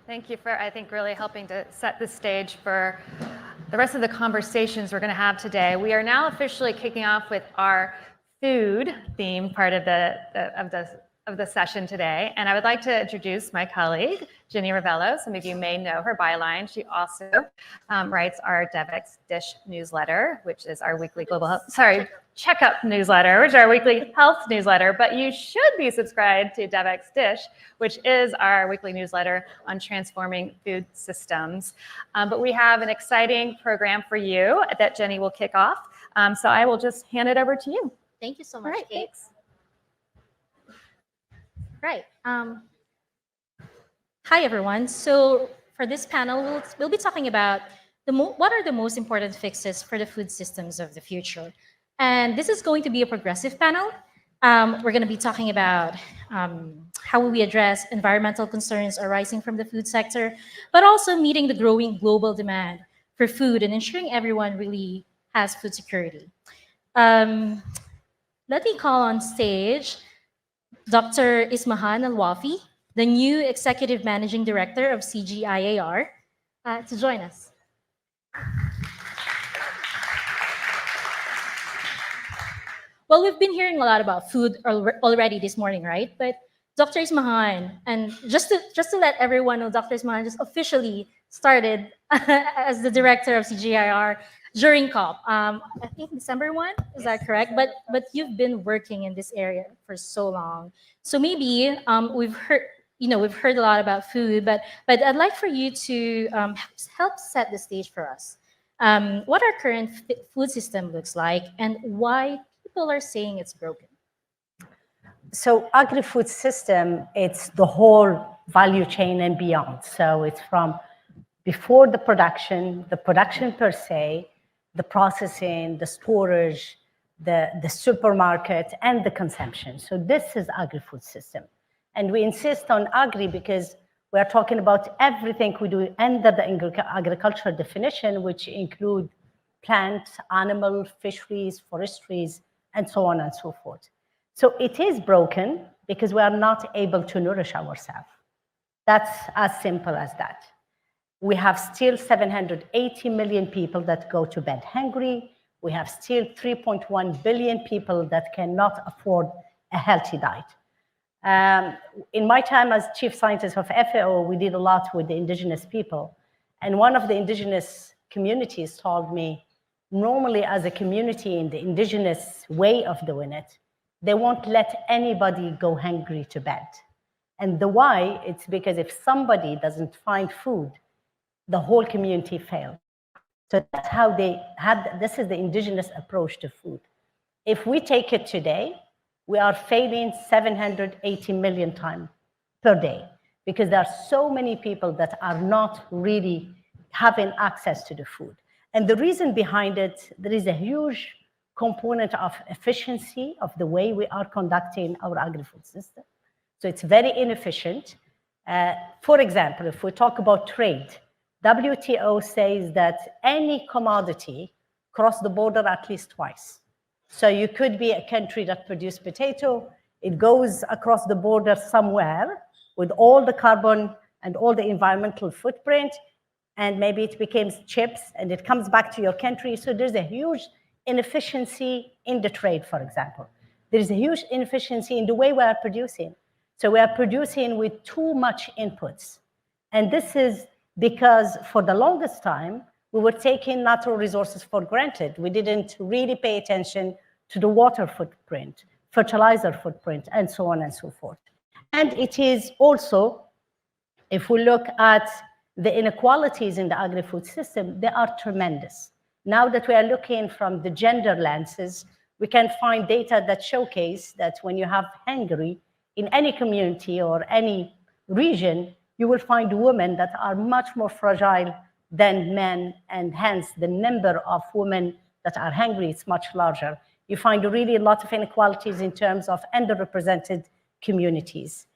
Thank you for, I think, really helping to set the stage for the rest of the conversations we're going to have today. We are now officially kicking off with our food theme part of the session today, and I would like to introduce my colleague, Ginny Ravelo. Some of you may know her byline. She also writes our Devex Dish newsletter, which is our weekly checkup newsletter, which is our weekly health newsletter. But you should be subscribed to Devex Dish, which is our weekly newsletter on transforming food systems. But we have an exciting program for you that Jenny will kick off. So I will just hand it over to you. Thank you so much, Kate. Thanks. Right. Hi, everyone. So for this panel, we'll be talking about what are the most important fixes for the food systems of the future. And this is going to be a progressive panel. We're going to be talking about how will we address environmental concerns arising from the food sector, but also meeting the growing global demand for food and ensuring everyone really has food security. Let me call on stage Dr. Ismahane Elouafi, the new Executive Managing Director of CGIAR, to join us. Well, we've been hearing a lot about food already this morning, right? But Dr. Ismahane, and just to let everyone know, Dr. Ismahane just officially started as the director of CGIAR during COP. I think December 1, is that correct? But you've been working in this area for so long. So maybe we've heard a lot about food, but I'd like for you to help set the stage for us. What our current food system looks like and why people are saying it's broken. So agri-food system, it's the whole value chain and beyond. So it's from before the production per se, the processing, the storage, the supermarket, and the consumption. So this is agri-food system. And we insist on agri because we are talking about everything we do under the agricultural definition, which include plant, animal, fisheries, forestries, and so on and so forth. So it is broken because we are not able to nourish ourselves. That's as simple as that. We have still 780 million people that go to bed hungry. We have still 3.1 billion people that cannot afford a healthy diet. In my time as chief scientist of FAO, we did a lot with the indigenous people. And one of the indigenous communities told me, normally as a community in the indigenous way of doing it, they won't let anybody go hungry to bed. And the why, it's because if somebody doesn't find food, the whole community failed. So that's how they had, this is the indigenous approach to food. If we take it today, we are failing 780 million times per day because there are so many people that are not really having access to the food. And the reason behind it, there is a huge component of efficiency of the way we are conducting our agri-food system. So it's very inefficient. For example, if we talk about trade, WTO says that any commodity cross the border at least twice. So you could be a country that produces potato, it goes across the border somewhere with all the carbon and all the environmental footprint, and maybe it becomes chips and it comes back to your country. So there's a huge inefficiency in the trade, for example. There's a huge inefficiency in the way we are producing. So we are producing with too much inputs. And this is because for the longest time, we were taking natural resources for granted. We didn't really pay attention to the water footprint, fertilizer footprint, and so on and so forth. And it is also, if we look at the inequalities in the agri-food system, they are tremendous. Now that we are looking from the gender lenses, we can find data that showcase that when you have hunger in any community or any region, you will find women that are much more fragile than men, and hence the number of women that are hungry is much larger. You find really a lot of inequalities in terms of underrepresented communities.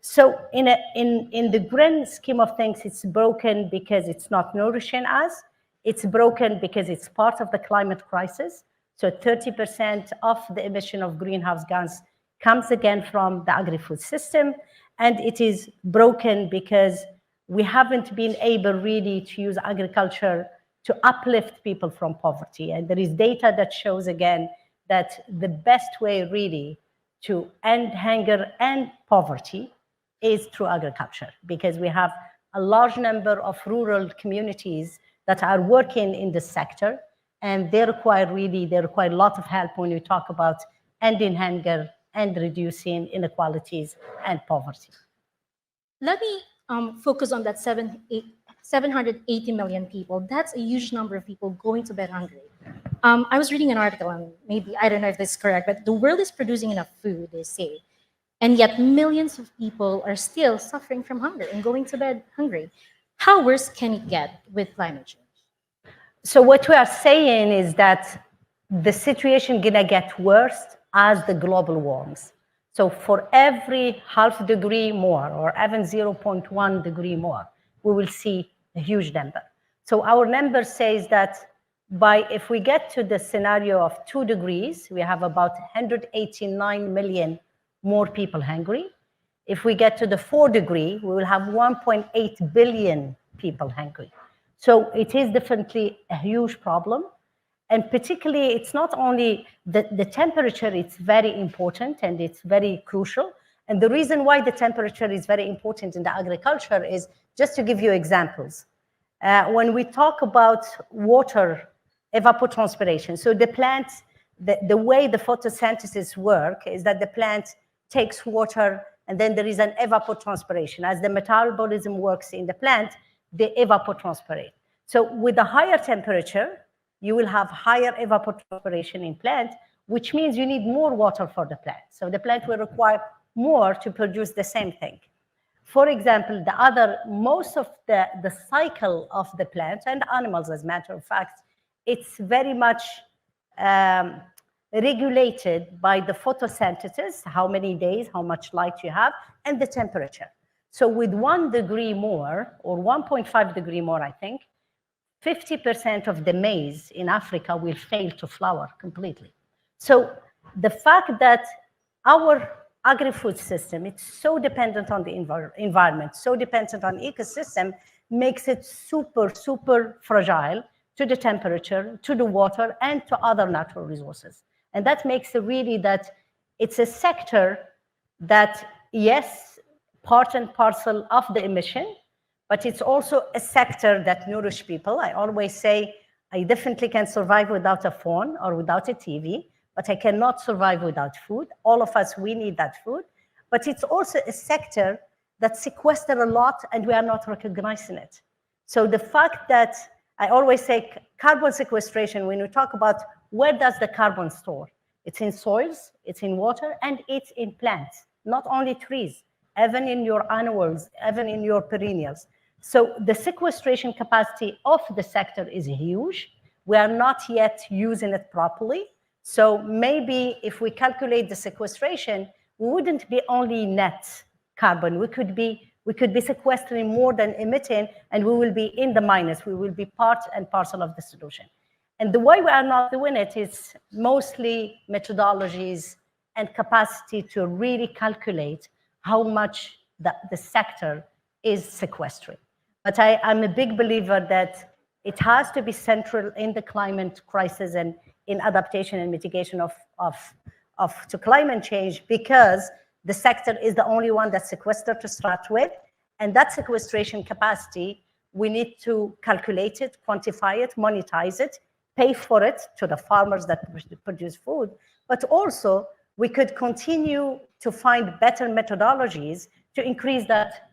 So in the grand scheme of things, it's broken because it's not nourishing us. It's broken because it's part of the climate crisis. So 30% of the emission of greenhouse gas comes again from the agri-food system. And it is broken because we haven't been able really to use agriculture to uplift people from poverty. And there is data that shows again that the best way really to end hunger and poverty is through agriculture, because we have a large number of rural communities that are working in this sector, and they require a lot of help when you talk about ending hunger and reducing inequalities and poverty. Let me focus on that 780 million people. That's a huge number of people going to bed hungry. I was reading an article, and maybe, I don't know if this is correct, but the world is producing enough food, they say, and yet millions of people are still suffering from hunger and going to bed hungry. How worse can it get with climate change? So what we are saying is that the situation gonna get worse as the global warms. So for every half degree more, or even 0.1 degree more, we will see a huge number. So our number says that if we get to the scenario of 2 degrees, we have about 189 million more people hungry. If we get to the 4 degree, we will have 1.8 billion people hungry. So it is definitely a huge problem. And particularly, it's not only the temperature, it's very important and it's very crucial. And the reason why the temperature is very important in the agriculture is, just to give you examples. When we talk about water evapotranspiration, so the plant, the way the photosynthesis work is that the plant takes water and then there is an evapotranspiration. As the metabolism works in the plant, they evapotranspirate. So with a higher temperature, you will have higher evapotranspiration in plant, which means you need more water for the plant. So the plant will require more to produce the same thing. For example, most of the cycle of the plant and animals, as a matter of fact, it's very much regulated by the photosynthesis, how many days, how much light you have, and the temperature. So with 1 degree more, or 1.5 degree more, I think, 50% of the maize in Africa will fail to flower completely. So the fact that our agri-food system, it's so dependent on the environment, so dependent on ecosystem, makes it super, super fragile to the temperature, to the water, and to other natural resources. And that makes it really that it's a sector that, yes, part and parcel of the emission, but it's also a sector that nourishes people. I always say, I definitely can survive without a phone or without a TV, but I cannot survive without food. All of us, we need that food. But it's also a sector that sequesters a lot and we are not recognizing it. So the fact that, I always say carbon sequestration, when we talk about where does the carbon store? It's in soils, it's in water, and it's in plants, not only trees, even in your annuals, even in your perennials. So the sequestration capacity of the sector is huge. We are not yet using it properly. So maybe if we calculate the sequestration, we wouldn't be only net carbon. We could be sequestering more than emitting, and we will be in the minus. We will be part and parcel of the solution. And the way we are not doing it is mostly methodologies and capacity to really calculate how much the sector is sequestering. But I'm a big believer that it has to be central in the climate crisis and in adaptation and mitigation to climate change, because the sector is the only one that's sequestered to start with. And that sequestration capacity, we need to calculate it, quantify it, monetize it, pay for it to the farmers that produce food. But also, we could continue to find better methodologies to increase that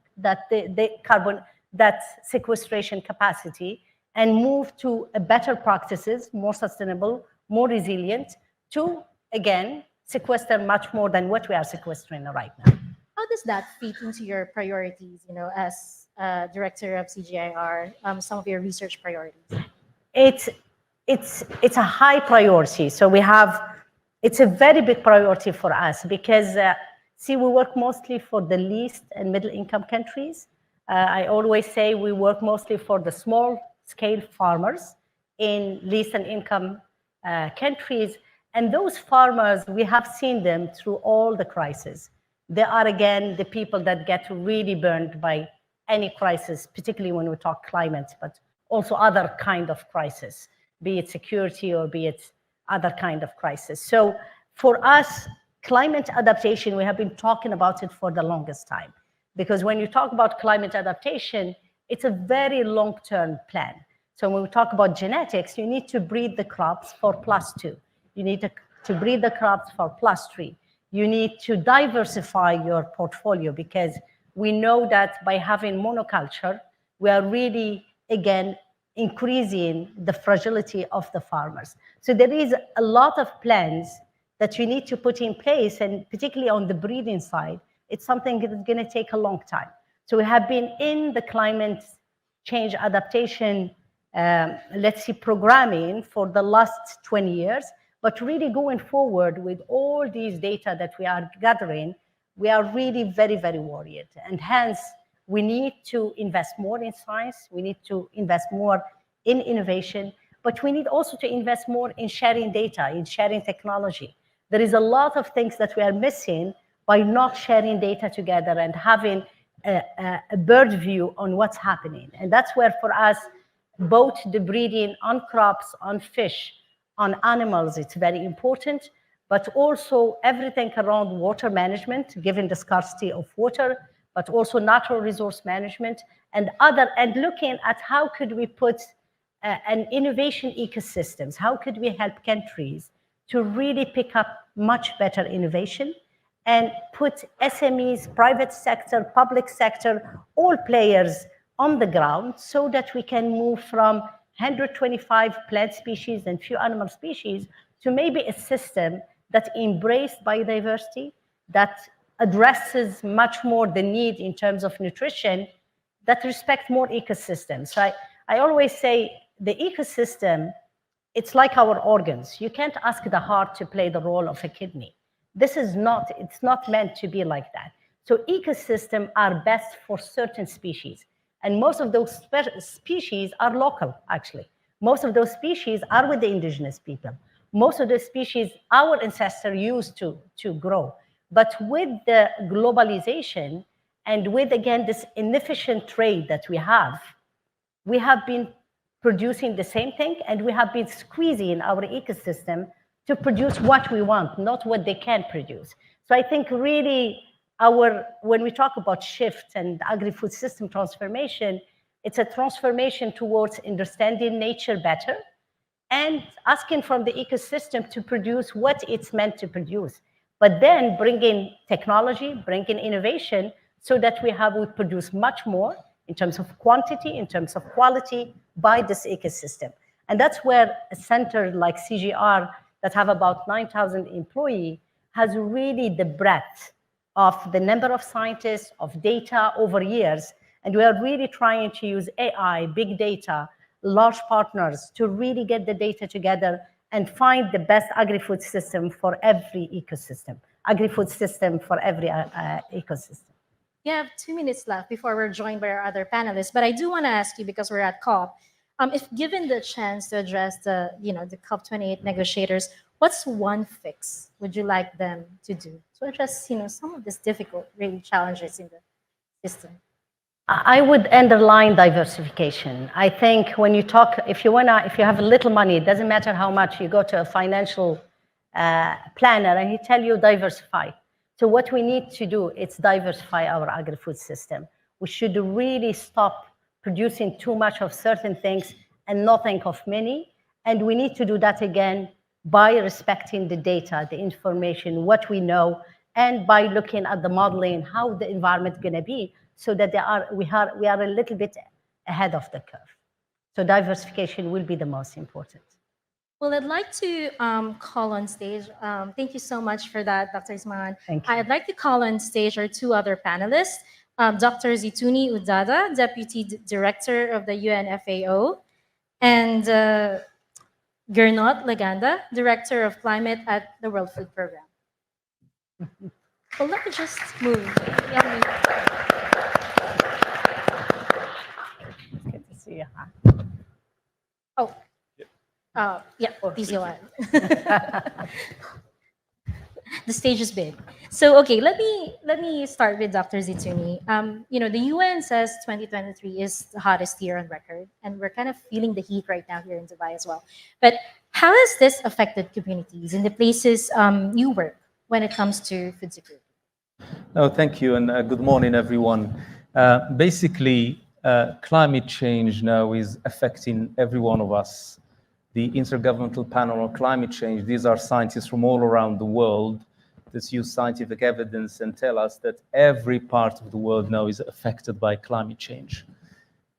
sequestration capacity and move to better practices, more sustainable, more resilient, to, again, sequester much more than what we are sequestering right now. How does that fit into your priorities, as director of CGIAR, some of your research priorities? It's a high priority. So it's a very big priority for us because, we work mostly for the least and middle income countries. I always say we work mostly for the small scale farmers in least and income countries. And those farmers, we have seen them through all the crises. They are, again, the people that get really burned by any crisis, particularly when we talk climate, but also other kind of crisis, be it security or be it other kind of crisis. So for us, climate adaptation, we have been talking about it for the longest time. Because when you talk about climate adaptation, it's a very long-term plan. So when we talk about genetics, you need to breed the crops for +2. You need to breed the crops for +3. You need to diversify your portfolio, because we know that by having monoculture, we are really, again, increasing the fragility of the farmers. So there is a lot of plans that you need to put in place, and particularly on the breeding side, it's something that's going to take a long time. So we have been in the climate change adaptation, let's see, programming for the last 20 years, but really going forward with all these data that we are gathering, we are really very, very worried. And hence, we need to invest more in science, we need to invest more in innovation, but we need also to invest more in sharing data, in sharing technology. There is a lot of things that we are missing by not sharing data together and having a bird view on what's happening. And that's where, for us, both the breeding on crops, on fish, on animals, it's very important, but also everything around water management, given the scarcity of water, but also natural resource management, and looking at how could we put an innovation ecosystems, how could we help countries to really pick up much better innovation and put SMEs, private sector, public sector, all players on the ground, so that we can move from 125 plant species and few animal species to maybe a system that embraces biodiversity, that addresses much more the need in terms of nutrition, that respect more ecosystems. So I always say the ecosystem, it's like our organs. You can't ask the heart to play the role of a kidney. It's not meant to be like that. So ecosystems are best for certain species. And most of those species are local, actually. Most of those species are with the indigenous people. Most of the species our ancestors used to grow. But with the globalization and with, again, this inefficient trade that we have been producing the same thing, and we have been squeezing our ecosystem to produce what we want, not what they can produce. So I think really when we talk about shift and agri-food system transformation, it's a transformation towards understanding nature better and asking from the ecosystem to produce what it's meant to produce, but then bringing technology, bringing innovation, so that we produce much more in terms of quantity, in terms of quality, by this ecosystem. And that's where a center like CGIAR, that have about 9,000 employees, has really the breadth of the number of scientists, of data over years. And we are really trying to use AI, big data, large partners to really get the data together and find the best agri-food system for every ecosystem, agri-food system for every ecosystem. We have 2 minutes left before we're joined by our other panelists, but I do want to ask you, because we're at COP, if given the chance to address the COP28 negotiators, what's one fix would you like them to do to address some of these difficult, really challenges in the system? I would underline diversification. I think when you talk, if you have a little money, it doesn't matter how much, you go to a financial planner and he tell you diversify. So what we need to do is diversify our agri-food system. We should really stop producing too much of certain things and not think of many. And we need to do that again by respecting the data, the information, what we know, and by looking at the modeling, how the environment is going to be, so that we are a little bit ahead of the curve. So diversification will be the most important. Well, I'd like to call on stage. Thank you so much for that, Dr. Ismahane. Thank you. I'd like to call on stage our two other panelists, Dr. Zitouni Ould-Dada, Deputy Director of the UNFAO, and Gernot Laganda, Director of Climate at the World Food Programme. Well, let me just move. Good to see you. Yeah, these you are. The stage is big. So okay, let me start with Dr. Zitouni. The UN says 2023 is the hottest year on record, and we're kind of feeling the heat right now here in Dubai as well. But how has this affected communities in the places you work when it comes to food security? Oh, thank you, and good morning, everyone. Basically, climate change now is affecting every one of us. The Intergovernmental Panel on Climate Change, these are scientists from all around the world that use scientific evidence and tell us that every part of the world now is affected by climate change.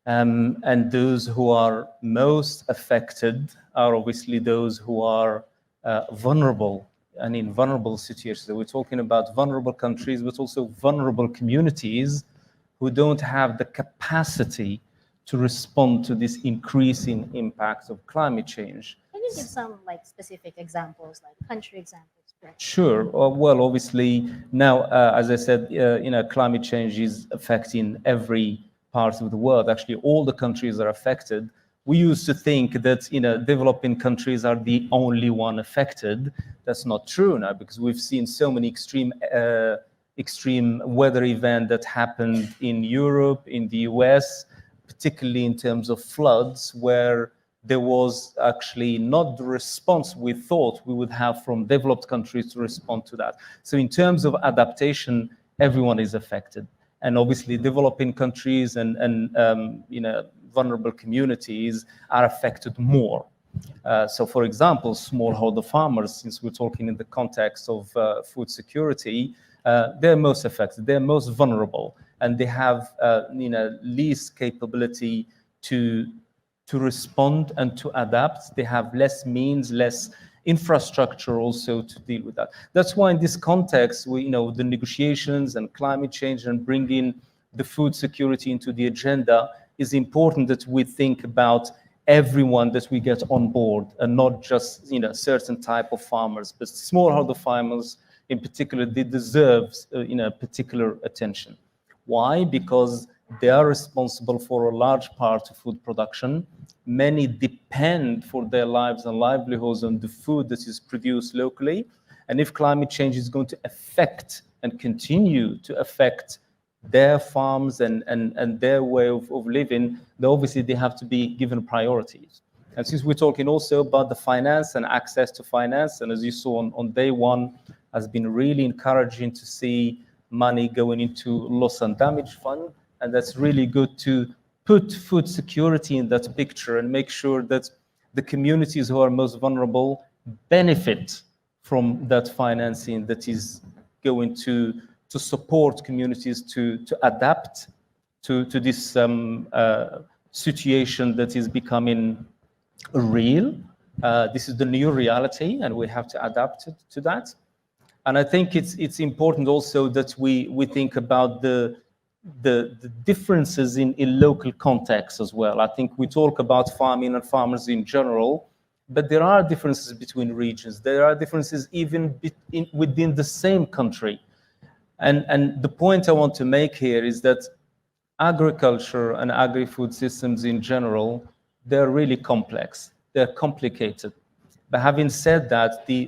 And those who are most affected are obviously those who are vulnerable and in vulnerable situations. So we're talking about vulnerable countries, but also vulnerable communities who don't have the capacity to respond to this increasing impact of climate change. Can you give some specific examples, like country examples? Sure. Well, obviously now, as I said, climate change is affecting every part of the world. Actually, all the countries are affected. We used to think that developing countries are the only one affected. That's not true now, because we've seen so many extreme weather events that happened in Europe, in the US, particularly in terms of floods, where there was actually not the response we thought we would have from developed countries to respond to that. So in terms of adaptation, everyone is affected. And obviously developing countries and vulnerable communities are affected more. So for example, smallholder farmers, since we're talking in the context of food security, they're most affected, they're most vulnerable, and they have least capability to respond and to adapt. They have less means, less infrastructure also to deal with that. That's why in this context, the negotiations and climate change and bringing the food security into the agenda is important, that we think about everyone that we get on board, and not just certain type of farmers, but smallholder farmers in particular. They deserve particular attention. Why? Because they are responsible for a large part of food production. Many depend for their lives and livelihoods on the food that is produced locally. And if climate change is going to affect and continue to affect their farms and their way of living, then obviously they have to be given priorities. And since we're talking also about the finance and access to finance, and as you saw on day one, has been really encouraging to see money going into loss and damage fund. And that's really good to put food security in that picture and make sure that the communities who are most vulnerable benefit from that financing that is going to support communities to adapt to this situation that is becoming real. This is the new reality, and we have to adapt to that. And I think it's important also that we think about the differences in local context as well. I think we talk about farming and farmers in general, but there are differences between regions. There are differences even within the same country. And the point I want to make here is that agriculture and agri-food systems in general, they're really complex. They're complicated. But having said that, the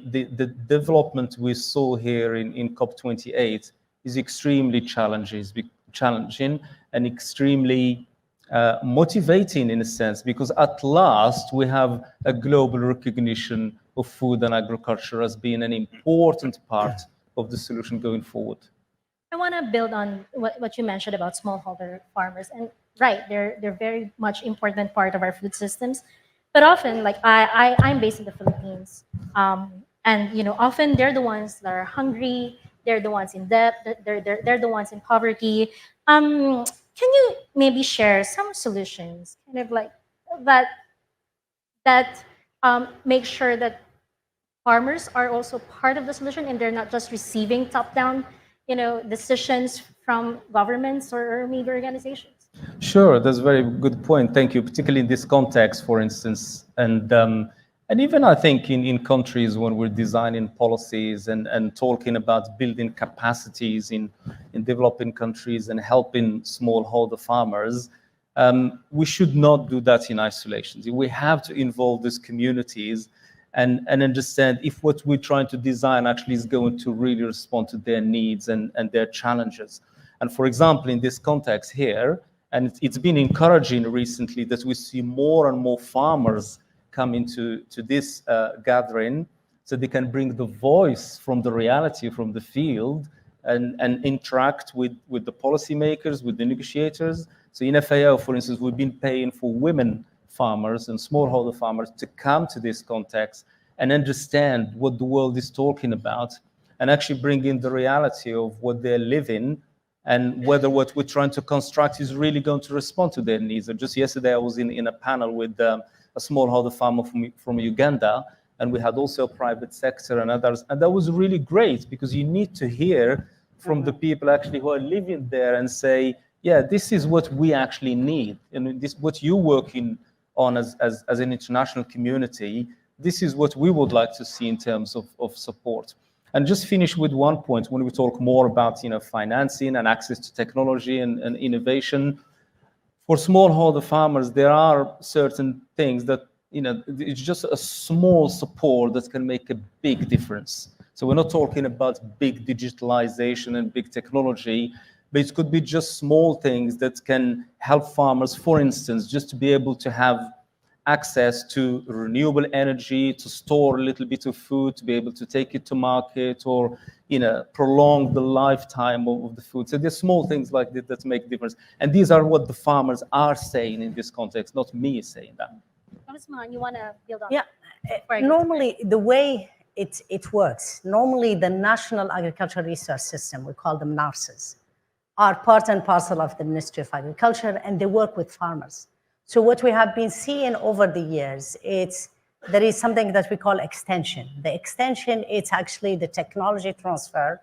development we saw here in COP28 is extremely challenging and extremely motivating in a sense, because at last we have a global recognition of food and agriculture as being an important part of the solution going forward. I want to build on what you mentioned about smallholder farmers, and right, they're very much important part of our food systems. But often, like I'm based in the Philippines, and often they're the ones that are hungry. They're the ones in debt. They're the ones in poverty. Can you maybe share some solutions, kind of like that make sure that farmers are also part of the solution, and they're not just receiving top-down, decisions from governments or maybe organizations? Sure, that's a very good point. Thank you, particularly in this context, for instance. And even I think in countries when we're designing policies and talking about building capacities in developing countries and helping smallholder farmers, we should not do that in isolation. We have to involve these communities and understand if what we're trying to design actually is going to really respond to their needs and their challenges. And for example, in this context here, and it's been encouraging recently that we see more and more farmers come into this gathering, so they can bring the voice from the reality, from the field, and interact with the policymakers, with the negotiators. So in FAO, for instance, we've been paying for women farmers and smallholder farmers to come to this context and understand what the world is talking about, and actually bring in the reality of what they're living, and whether what we're trying to construct is really going to respond to their needs. And just yesterday, I was in a panel with a smallholder farmer from Uganda, and we had also a private sector and others. And that was really great, because you need to hear from the people actually who are living there and say, yeah, this is what we actually need. And this, what you're working on as an international community, this is what we would like to see in terms of support. And just finish with one point when we talk more about financing and access to technology and innovation. For smallholder farmers, there are certain things that it's just a small support that can make a big difference. So we're not talking about big digitalization and big technology, but it could be just small things that can help farmers, for instance, just to be able to have access to renewable energy, to store a little bit of food, to be able to take it to market, or prolong the lifetime of the food. So there's small things like that make a difference. And these are what the farmers are saying in this context, not me saying that. Ismahane, you want to build on Yeah, that? normally the way it works, normally the National Agricultural Research System, we call them NARSs, are part and parcel of the Ministry of Agriculture, and they work with farmers. So what we have been seeing over the years, there is something that we call extension. The extension, it's actually the technology transfer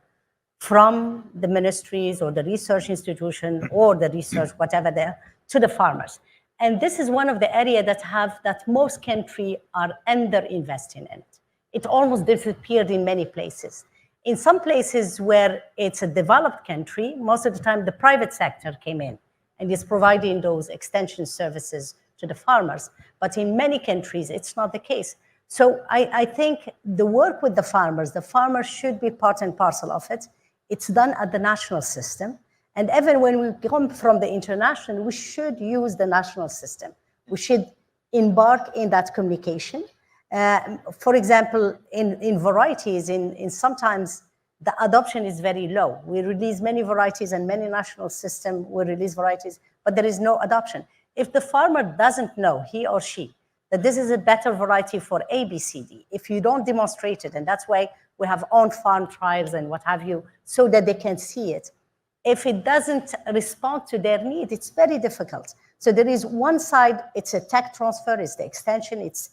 from the ministries or the research institution or the research, whatever there, to the farmers. And this is one of the areas that most countries are under-investing in it. It almost disappeared in many places. In some places where it's a developed country, most of the time the private sector came in and is providing those extension services to the farmers. But in many countries, it's not the case. So I think the work with the farmers should be part and parcel of it. It's done at the national system. And even when we come from the international, we should use the national system. We should embark in that communication. For example, in varieties, in sometimes the adoption is very low. We release many varieties and many national systems will release varieties, but there is no adoption. If the farmer doesn't know, he or she, that this is a better variety for A, B, C, D, if you don't demonstrate it, and that's why we have on-farm trials and what have you, so that they can see it. If it doesn't respond to their need, it's very difficult. So there is one side, it's a tech transfer, it's the extension, it's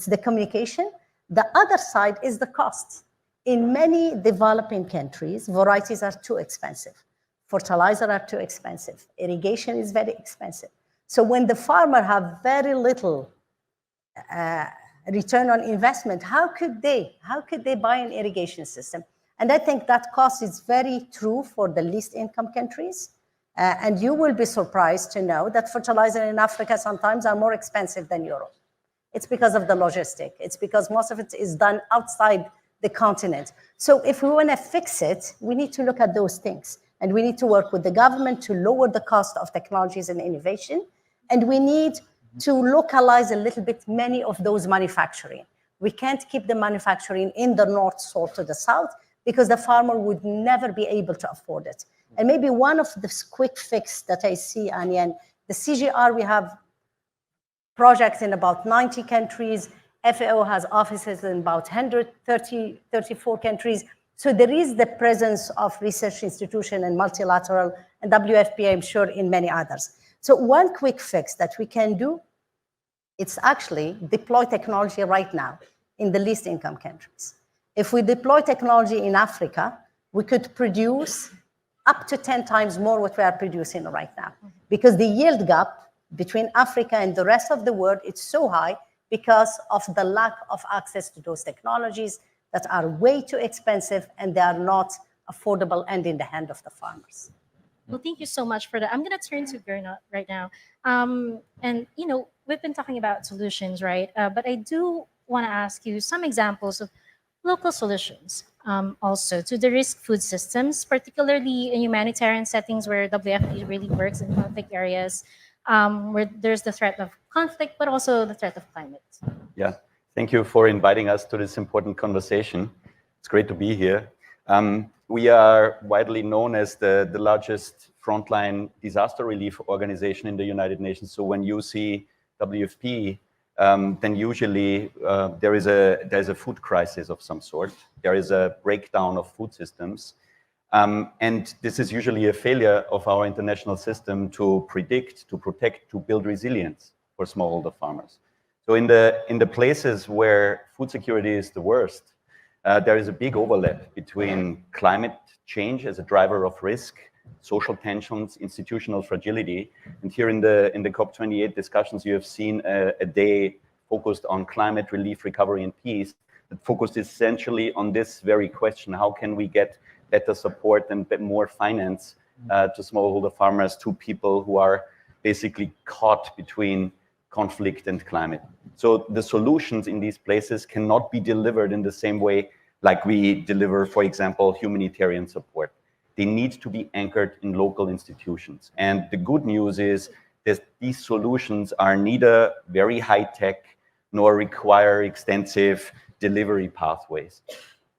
the communication. The other side is the costs. In many developing countries, varieties are too expensive. Fertilizer are too expensive. Irrigation is very expensive. So when the farmer have very little return on investment, how could they buy an irrigation system? And I think that cost is very true for the least income countries. And you will be surprised to know that fertilizer in Africa sometimes are more expensive than Europe. It's because of the logistic. It's because most of it is done outside the continent. So if we want to fix it, we need to look at those things. And we need to work with the government to lower the cost of technologies and innovation. And we need to localize a little bit many of those manufacturing. We can't keep the manufacturing in the north sold to the south, because the farmer would never be able to afford it. And maybe one of the quick fix that I see, Anya, the CGIAR, we have projects in about 90 countries. FAO has offices in about 134 countries. So there is the presence of research institution and multilateral, and WFP, I'm sure, in many others. So one quick fix that we can do, it's actually deploy technology right now in the least income countries. If we deploy technology in Africa, we could produce up to 10 times more what we are producing right now. Because the yield gap between Africa and the rest of the world, it's so high because of the lack of access to those technologies that are way too expensive and they are not affordable and in the hand of the farmers. Well, thank you so much for that. I'm going to turn to Gernot right now. And, we've been talking about solutions, right? But I do want to ask you some examples of local solutions also to the risk food systems, particularly in humanitarian settings where WFP really works in conflict areas, where there's the threat of conflict, but also the threat of climate. Yeah, thank you for inviting us to this important conversation. It's great to be here. We are widely known as the largest frontline disaster relief organization in the United Nations. So when you see WFP, then usually there's a food crisis of some sort. There is a breakdown of food systems. And this is usually a failure of our international system to predict, to protect, to build resilience for smallholder farmers. So in the places where food security is the worst, there is a big overlap between climate change as a driver of risk, social tensions, institutional fragility. And here in the COP28 discussions, you have seen a day focused on climate relief, recovery, and peace that focused essentially on this very question: how can we get better support and more finance to smallholder farmers, to people who are basically caught between conflict and climate. So the solutions in these places cannot be delivered in the same way like we deliver, for example, humanitarian support. They need to be anchored in local institutions. And the good news is that these solutions are neither very high-tech nor require extensive delivery pathways.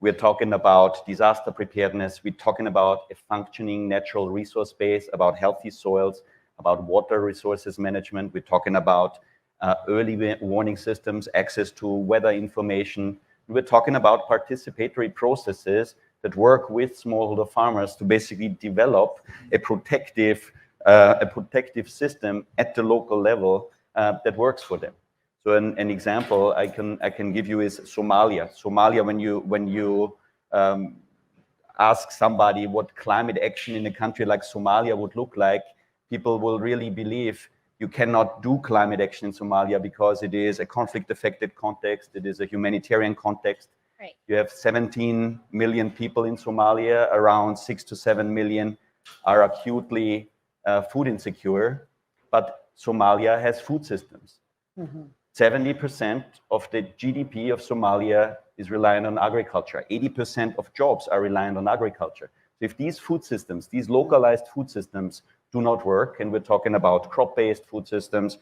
We're talking about disaster preparedness. We're talking about a functioning natural resource base, about healthy soils, about water resources management. We're talking about early warning systems, access to weather information. We're talking about participatory processes that work with smallholder farmers to basically develop a protective system at the local level that works for them. So an example I can give you is Somalia. Somalia, when you ask somebody what climate action in a country like Somalia would look like, people will really believe you cannot do climate action in Somalia because it is a conflict-affected context, it is a humanitarian context. Right. You have 17 million people in Somalia, around 6 to 7 million are acutely food insecure, but Somalia has food systems. 70% of the GDP of Somalia is reliant on agriculture. 80% of jobs are reliant on agriculture. So if these food systems, these localized food systems do not work, and we're talking about crop-based food systems,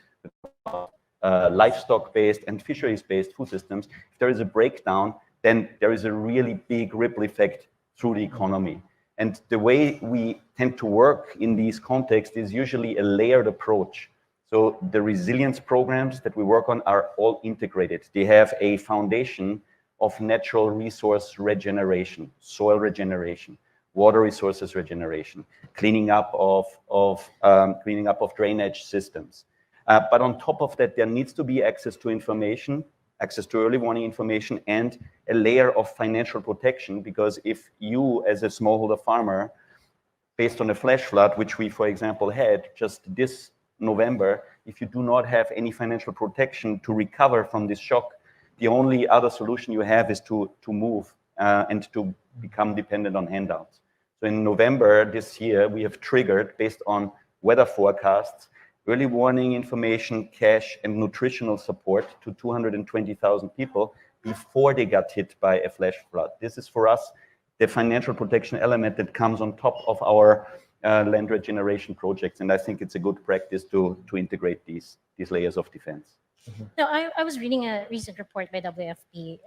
livestock-based and fisheries-based food systems, if there is a breakdown, then there is a really big ripple effect through the economy. And the way we tend to work in these contexts is usually a layered approach. So the resilience programs that we work on are all integrated. They have a foundation of natural resource regeneration, soil regeneration, water resources regeneration, cleaning up of drainage systems. But on top of that, there needs to be access to information, access to early warning information, and a layer of financial protection, because if you, as a smallholder farmer, based on a flash flood, which we, for example, had just this November, if you do not have any financial protection to recover from this shock, the only other solution you have is to move and to become dependent on handouts. So in November this year, we have triggered, based on weather forecasts, early warning information, cash, and nutritional support to 220,000 people before they got hit by a flash flood. This is, for us, the financial protection element that comes on top of our land regeneration projects, and I think it's a good practice to integrate these layers of defense. No, I was reading a recent report by WFP.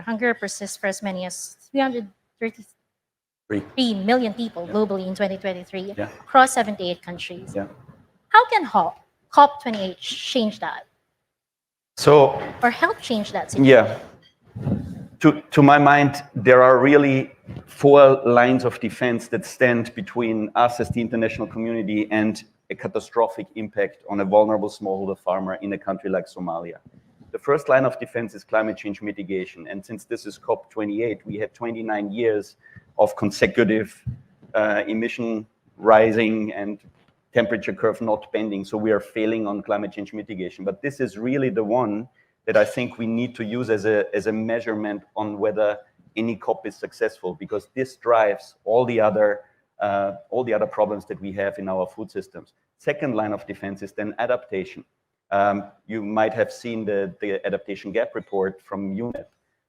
Hunger persists for as many as 333 million people globally in 2023 across 78 countries. Yeah. How can COP28 change that? So, or help change that situation? Yeah. To my mind, there are really 4 lines of defense that stand between us as the international community and a catastrophic impact on a vulnerable smallholder farmer in a country like Somalia. The first line of defense is climate change mitigation. And since this is COP28, we had 29 years of consecutive emission rising and temperature curve not bending. So we are failing on climate change mitigation. But this is really the one that I think we need to use as a measurement on whether any COP is successful, because this drives all the other problems that we have in our food systems. Second line of defense is then adaptation. You might have seen the adaptation gap report from UNEP.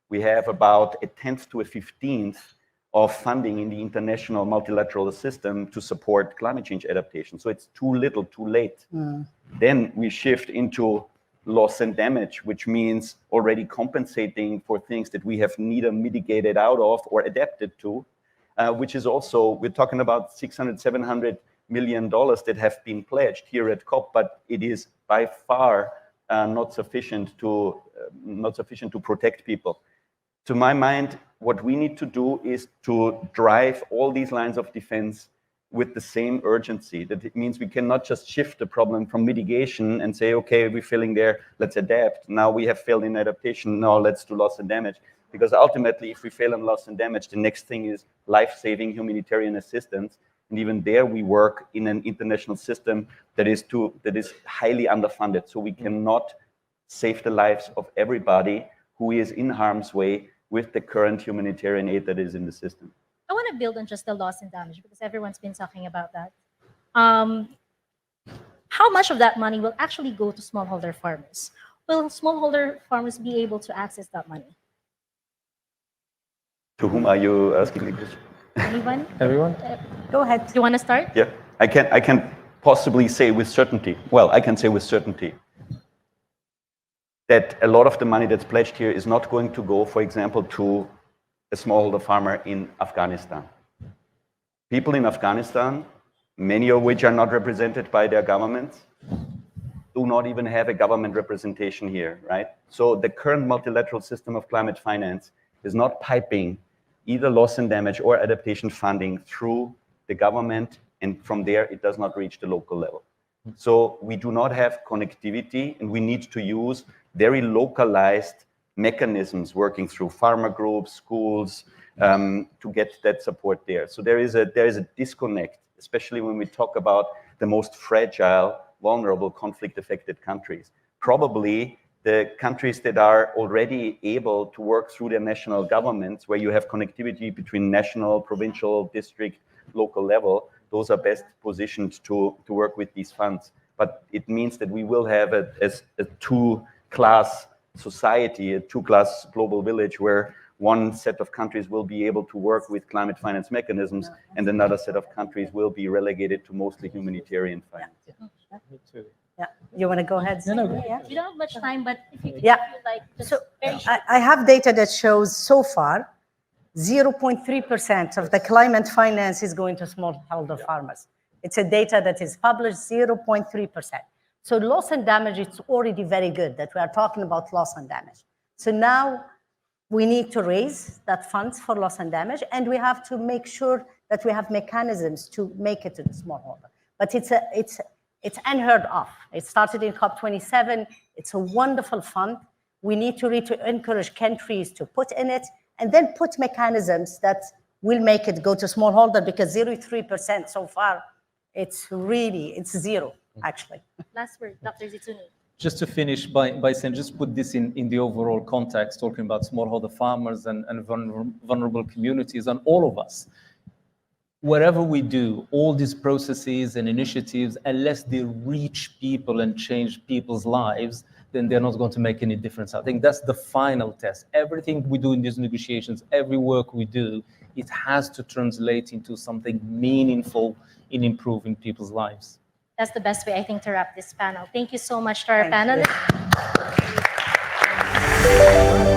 We have about a 10th to a 15th of funding in the international multilateral system to support climate change adaptation. So it's too little, too late. Then we shift into loss and damage, which means already compensating for things that we have neither mitigated out of or adapted to, which is also, we're talking about $600, $700 million that have been pledged here at COP, but it is by far not sufficient to protect people. To my mind, what we need to do is to drive all these lines of defense with the same urgency. That it means we cannot just shift the problem from mitigation and say, okay, we're failing there, let's adapt. Now we have failed in adaptation, now let's do loss and damage. Because ultimately, if we fail in loss and damage, the next thing is life-saving humanitarian assistance. And even there, we work in an international system that is highly underfunded. So we cannot save the lives of everybody who is in harm's way with the current humanitarian aid that is in the system. I want to build on just the loss and damage because everyone's been talking about that. How much of that money will actually go to smallholder farmers? Will smallholder farmers be able to access that money? To whom are you asking the question? Anyone? Everyone? Go ahead. Do you want to start? Yeah, I can possibly say with certainty. Well, I can say with certainty that a lot of the money that's pledged here is not going to go, for example, to a smallholder farmer in Afghanistan. People in Afghanistan, many of which are not represented by their governments, do not even have a government representation here, right? So the current multilateral system of climate finance is not piping either loss and damage or adaptation funding through the government, and from there it does not reach the local level. So we do not have connectivity, and we need to use very localized mechanisms working through farmer groups, schools, to get that support there. So there is a disconnect, especially when we talk about the most fragile, vulnerable, conflict-affected countries. Probably the countries that are already able to work through their national governments, where you have connectivity between national, provincial, district, local level, those are best positioned to work with these funds. But it means that we will have a two-class society, a two-class global village, where one set of countries will be able to work with climate finance mechanisms, and another set of countries will be relegated to mostly humanitarian finance. Me too. Yeah, you want to go ahead? No, no. Yeah. We don't have much time, but if you Yeah. feel like just So very short. I have data that shows so far 0.3% of the climate finance is going to smallholder farmers. It's a data that is published, 0.3%. So loss and damage, it's already very good that we are talking about loss and damage. So now we need to raise that funds for loss and damage, and we have to make sure that we have mechanisms to make it to the smallholder. But it's unheard of. It started in COP27. It's a wonderful fund. We need to encourage countries to put in it, and then put mechanisms that will make it go to smallholder, because 0.3% so far, it's zero, actually. Last word, Dr. Zitouni. Just to finish by saying, just put this in the overall context, talking about smallholder farmers and vulnerable communities and all of us. Wherever we do, all these processes and initiatives, unless they reach people and change people's lives, then they're not going to make any difference. I think that's the final test. Everything we do in these negotiations, every work we do, it has to translate into something meaningful in improving people's lives. That's the best way, I think, to wrap this panel. Thank you so much to our Thank you. panelists.